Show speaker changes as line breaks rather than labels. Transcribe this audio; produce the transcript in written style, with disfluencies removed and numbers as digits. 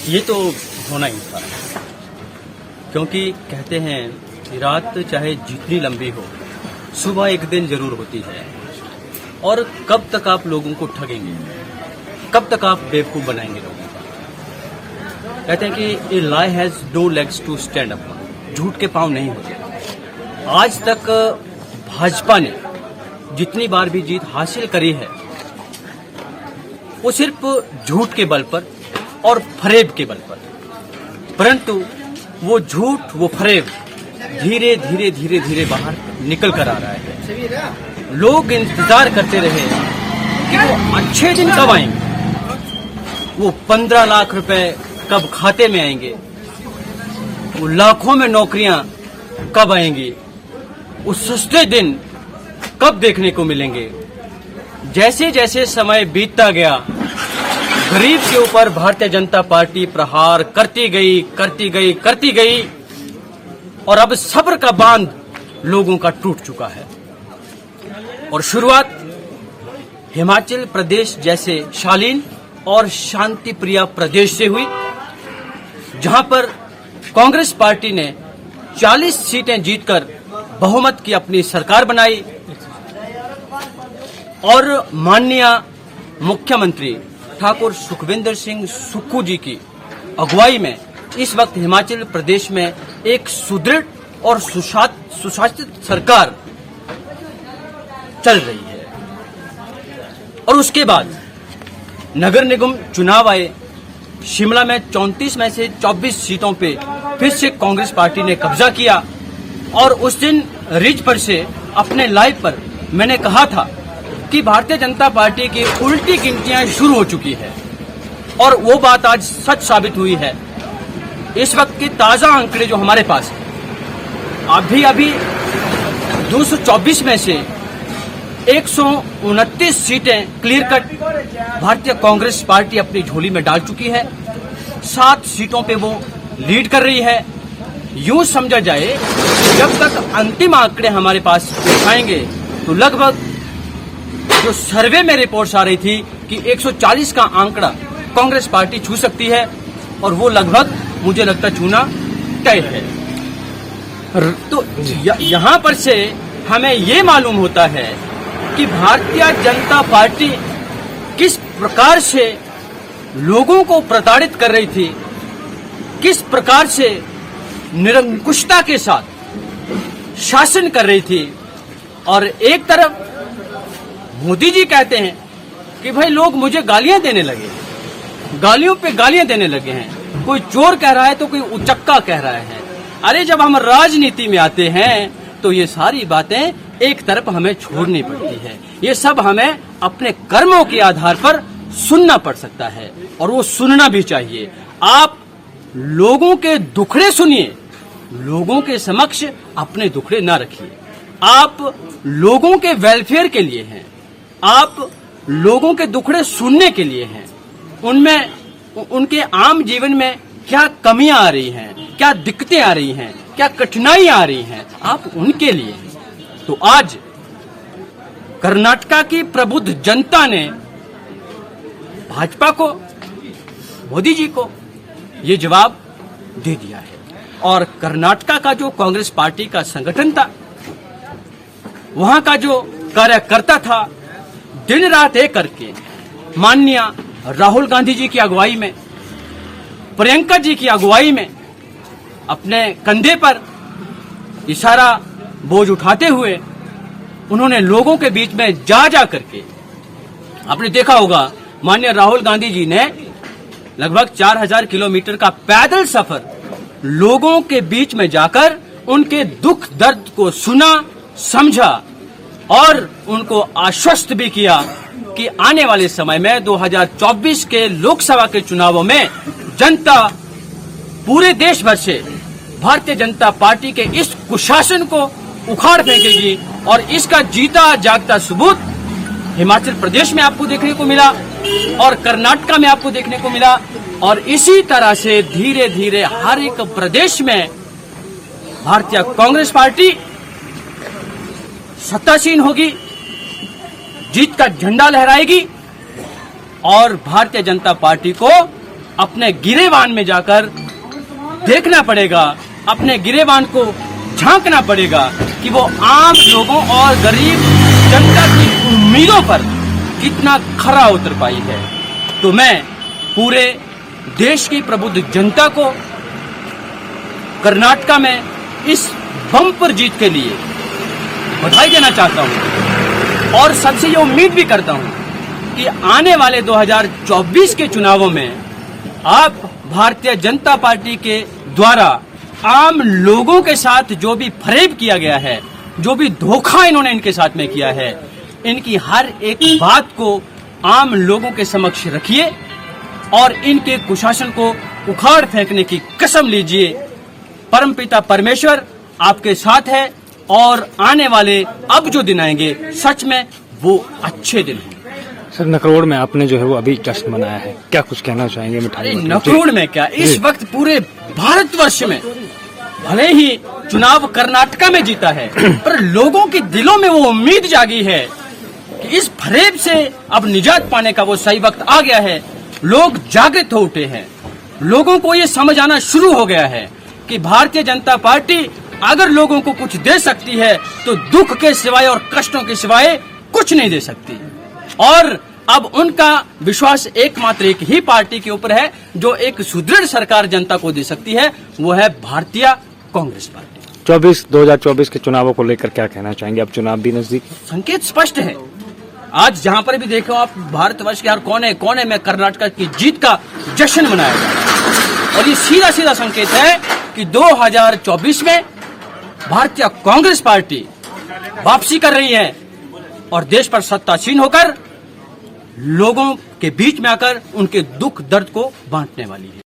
ये तो होना ही था, क्योंकि कहते हैं कि रात चाहे जितनी लंबी हो, सुबह एक दिन जरूर होती है। और कब तक आप लोगों को ठगेंगे, कब तक आप बेवकूफ बनाएंगे लोगों को। कहते हैं कि a lie has no legs to stand up, झूठ के पांव नहीं होते। आज तक भाजपा ने जितनी बार भी जीत हासिल करी है, वो सिर्फ झूठ के बल पर और फरेब के बल पर, परंतु वो झूठ, वो फरेब धीरे धीरे धीरे धीरे बाहर निकल कर आ रहा है। लोग इंतजार करते रहे कि वो अच्छे दिन कब आएंगे, वो 15 लाख रुपए कब खाते में आएंगे, वो लाखों में नौकरियां कब आएंगी, वो सस्ते दिन कब देखने को मिलेंगे। जैसे जैसे समय बीतता गया, गरीब के ऊपर भारतीय जनता पार्टी प्रहार करती गई, करती गई, करती गई, और अब सब्र का बांध लोगों का टूट चुका है। और शुरुआत हिमाचल प्रदेश जैसे शालीन और शांति प्रिय प्रदेश से हुई, जहां पर कांग्रेस पार्टी ने 40 सीटें जीतकर बहुमत की अपनी सरकार बनाई और माननीय मुख्यमंत्री ठाकुर सुखविंदर सिंह सुक्खू जी की अगुवाई में इस वक्त हिमाचल प्रदेश में एक सुदृढ़ और सुशासित सरकार चल रही है। और उसके बाद नगर निगम चुनाव आए, शिमला में 34 में से 24 सीटों पे फिर से कांग्रेस पार्टी ने कब्जा किया। और उस दिन रिज पर से अपने लाइव पर मैंने कहा था कि भारतीय जनता पार्टी की उल्टी गिनतियां शुरू हो चुकी है, और वो बात आज सच साबित हुई है। इस वक्त के ताजा आंकड़े जो हमारे पास है, अभी 224 में से 129 सीटें क्लियर कट भारतीय कांग्रेस पार्टी अपनी झोली में डाल चुकी है। 7 सीटों पे वो लीड कर रही है। यूं समझा जाए, जब तक अंतिम आंकड़े हमारे पास आएंगे तो लगभग जो सर्वे में रिपोर्ट्स आ रही थी कि 140 का आंकड़ा कांग्रेस पार्टी छू सकती है, और वो लगभग मुझे लगता छूना तय है। तो यहाँ पर से हमें ये मालूम होता है कि भारतीय जनता पार्टी किस प्रकार से लोगों को प्रताड़ित कर रही थी, किस प्रकार से निरंकुशता के साथ शासन कर रही थी। और एक तरफ मोदी जी कहते हैं कि भाई लोग मुझे गालियां देने लगे, गालियों पे गालियां देने लगे हैं, कोई चोर कह रहा है तो कोई उचक्का कह रहा है। अरे जब हम राजनीति में आते हैं तो ये सारी बातें एक तरफ हमें छोड़नी पड़ती है। ये सब हमें अपने कर्मों के आधार पर सुनना पड़ सकता है, और वो सुनना भी चाहिए। आप लोगों के दुखड़े सुनिए, लोगों के समक्ष अपने दुखड़े ना रखिए। आप लोगों के वेलफेयर के लिए हैं, आप लोगों के दुखड़े सुनने के लिए हैं। उनमें, उनके आम जीवन में क्या कमियां आ रही हैं, क्या दिक्कतें आ रही हैं, क्या कठिनाइयां आ रही हैं, आप उनके लिए हैं। तो आज कर्नाटका की प्रबुद्ध जनता ने भाजपा को, मोदी जी को ये जवाब दे दिया है। और कर्नाटका का जो कांग्रेस पार्टी का संगठन था, वहां का जो कार्यकर्ता था, दिन रात एक करके माननीय राहुल गांधी जी की अगुवाई में, प्रियंका जी की अगुवाई में अपने कंधे पर इशारा बोझ उठाते हुए उन्होंने लोगों के बीच में जा करके, आपने देखा होगा माननीय राहुल गांधी जी ने लगभग 4000 किलोमीटर का पैदल सफर लोगों के बीच में जाकर उनके दुख दर्द को सुना, समझा, और उनको आश्वस्त भी किया कि आने वाले समय में 2024 के लोकसभा के चुनावों में जनता पूरे देश भर से भारतीय जनता पार्टी के इस कुशासन को उखाड़ फेंकेगी। और इसका जीता जागता सबूत हिमाचल प्रदेश में आपको देखने को मिला और कर्नाटका में आपको देखने को मिला, और इसी तरह से धीरे धीरे हर एक प्रदेश में भारतीय कांग्रेस पार्टी सत्तासीन होगी, जीत का झंडा लहराएगी और भारतीय जनता पार्टी को अपने गिरेबान में जाकर देखना पड़ेगा, अपने गिरेबान को झांकना पड़ेगा कि वो आम लोगों और गरीब जनता की उम्मीदों पर कितना खरा उतर पाई है। तो मैं पूरे देश की प्रबुद्ध जनता को कर्नाटका में इस बम्पर जीत के लिए बधाई देना चाहता हूं और सबसे ये उम्मीद भी करता हूं कि आने वाले 2024 के चुनावों में आप भारतीय जनता पार्टी के द्वारा आम लोगों के साथ जो भी फरेब किया गया है, जो भी धोखा इन्होंने इनके साथ में किया है, इनकी हर एक बात को आम लोगों के समक्ष रखिए और इनके कुशासन को उखाड़ फेंकने की कसम लीजिए। परमपिता परमेश्वर आपके साथ है और आने वाले अब जो दिन आएंगे सच में वो अच्छे दिन हैं।
सर, नकरोड़ में आपने जो है वो अभी जश्न मनाया है, क्या कुछ कहना चाहेंगे? मिठाई
नकरोड़ में क्या, इस वक्त पूरे भारतवर्ष में भले ही चुनाव कर्नाटका में जीता है पर लोगों के दिलों में वो उम्मीद जागी है कि इस फरेब से अब निजात पाने का वो सही वक्त आ गया है। लोग जागृत हो उठे हैं, लोगों को ये समझ आना शुरू हो गया है कि भारतीय जनता पार्टी अगर लोगों को कुछ दे सकती है तो दुख के सिवाय और कष्टों के सिवाय कुछ नहीं दे सकती। और अब उनका विश्वास एकमात्र एक ही पार्टी के ऊपर है जो एक सुदृढ़ सरकार जनता को दे सकती है, वो है भारतीय कांग्रेस पार्टी।
2024 के चुनावों को लेकर क्या कहना चाहेंगे? अब चुनाव भी नजदीक,
संकेत स्पष्ट है। आज जहां पर भी देखो आप, भारतवर्ष के हर कोने कोने में कर्नाटक की जीत का जश्न मनाया जा रहा है और ये सीधा सीधा संकेत है कि 2024 में भारतीय कांग्रेस पार्टी वापसी कर रही है और देश पर सत्तासीन होकर लोगों के बीच में आकर उनके दुख दर्द को बांटने वाली है।